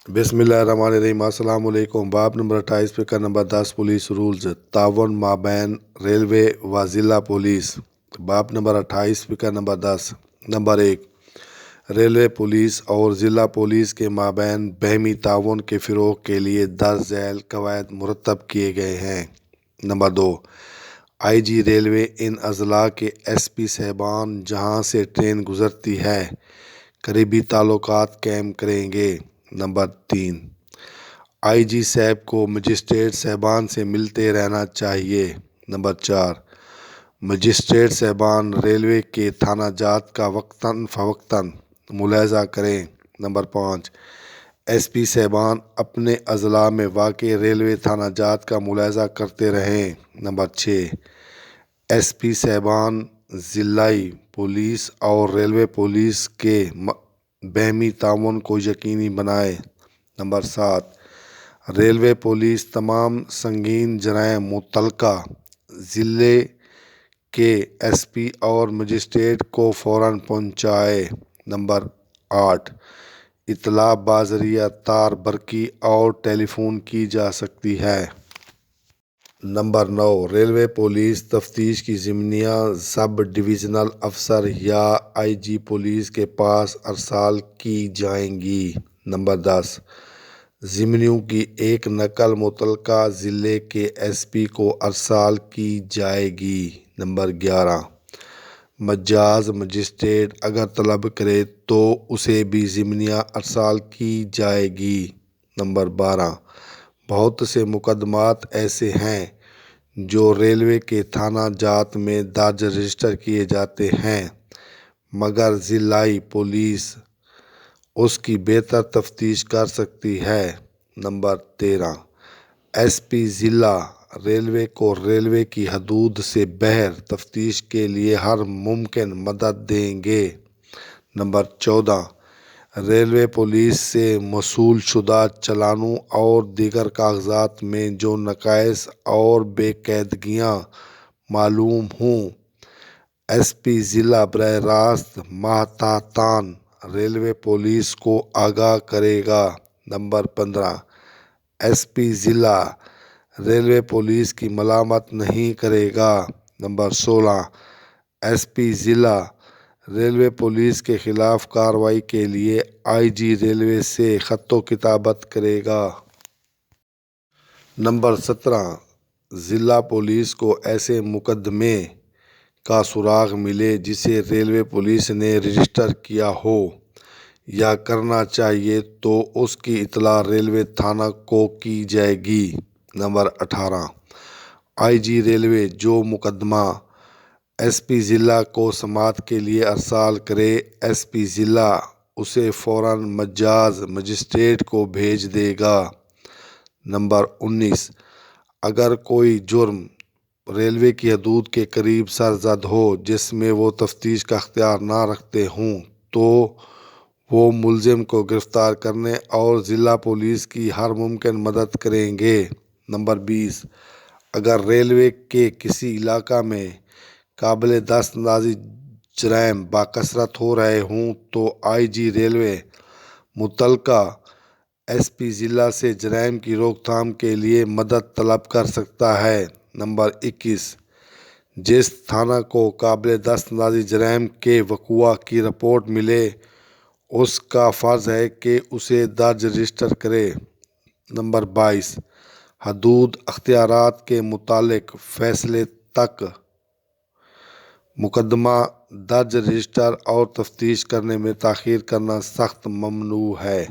بسم اللہ الرحمن الرحیم۔ السلام علیکم۔ باب نمبر 28 فقرہ نمبر 10 پولیس رولز، تعاون مابین ریلوے و ضلع پولیس۔ باب نمبر 28 فقرہ نمبر 10 نمبر 1، ریلوے پولیس اور ضلع پولیس کے مابین باہمی تعاون کے فروغ کے لیے درج ذیل قواعد مرتب کیے گئے ہیں۔ نمبر 2، آئی جی ریلوے ان اضلاع کے ایس پی صاحبان جہاں سے ٹرین گزرتی ہے قریبی تعلقات قائم کریں گے۔ نمبر 3، آئی جی صاحب کو مجسٹریٹ صاحبان سے ملتے رہنا چاہیے۔ نمبر 4، مجسٹریٹ صاحبان ریلوے کے تھانہ جات کا وقتاً فوقتاً ملاحظہ کریں۔ نمبر 5، ایس پی صاحبان اپنے اضلاع میں واقع ریلوے تھانہ جات کا ملاحظہ کرتے رہیں۔ نمبر 6، ایس پی صاحبان ضلعی پولیس اور ریلوے پولیس کے باہمی تعاون کو یقینی بنائے۔ نمبر 7، ریلوے پولیس تمام سنگین جرائم متعلقہ ضلع کے ایس پی اور مجسٹریٹ کو فوراً پہنچائے۔ نمبر 8، اطلاع بذریعہ تار برقی اور ٹیلی فون کی جا سکتی ہے۔ نمبر 9، ریلوے پولیس تفتیش کی ضمنیاں سب ڈویژنل افسر یا آئی جی پولیس کے پاس ارسال کی جائیں گی۔ نمبر 10، ضمنیوں کی ایک نقل متعلقہ ضلع کے ایس پی کو ارسال کی جائے گی۔ نمبر 11، مجاز مجسٹریٹ اگر طلب کرے تو اسے بھی ضمنیاں ارسال کی جائے گی۔ نمبر 12، بہت سے مقدمات ایسے ہیں جو ریلوے کے تھانہ جات میں درج رجسٹر کیے جاتے ہیں مگر ضلعی پولیس اس کی بہتر تفتیش کر سکتی ہے۔ نمبر 13، ایس پی ضلع ریلوے کو ریلوے کی حدود سے باہر تفتیش کے لیے ہر ممکن مدد دیں گے۔ نمبر 14، ریلوے پولیس سے موصول شدہ چالانوں اور دیگر کاغذات میں جو نقائص اور بے قاعدگیاں معلوم ہوں ایس پی ضلع براہ راست محتاطانہ ریلوے پولیس کو آگاہ کرے گا۔ نمبر 15، ایس پی ضلع ریلوے پولیس کی ملامت نہیں کرے گا۔ نمبر 16، ایس پی ضلع ریلوے پولیس کے خلاف کارروائی کے لیے آئی جی ریلوے سے خط و کتابت کرے گا۔ نمبر 17، ضلع پولیس کو ایسے مقدمے کا سراغ ملے جسے ریلوے پولیس نے رجسٹر کیا ہو یا کرنا چاہیے تو اس کی اطلاع ریلوے تھانہ کو کی جائے گی۔ نمبر 18، آئی جی ریلوے جو مقدمہ ایس پی ضلع کو سماعت کے لیے ارسال کرے ایس پی ضلع اسے فوراً مجاز مجسٹریٹ کو بھیج دے گا۔ نمبر 19، اگر کوئی جرم ریلوے کی حدود کے قریب سرزد ہو جس میں وہ تفتیش کا اختیار نہ رکھتے ہوں تو وہ ملزم کو گرفتار کرنے اور ضلع پولیس کی ہر ممکن مدد کریں گے۔ نمبر 20، اگر ریلوے کے کسی علاقہ میں قابل دست اندازی جرائم بکثرت ہو رہے ہوں تو آئی جی ریلوے متعلقہ ایس پی ضلع سے جرائم کی روک تھام کے لیے مدد طلب کر سکتا ہے۔ نمبر 21، جس تھانہ کو قابل دست اندازی جرائم کے وقوع کی رپورٹ ملے اس کا فرض ہے کہ اسے درج رجسٹر کرے۔ نمبر 22، حدود اختیارات کے متعلق فیصلے تک مقدمہ درج رجسٹر اور تفتیش کرنے میں تاخیر کرنا سخت ممنوع ہے۔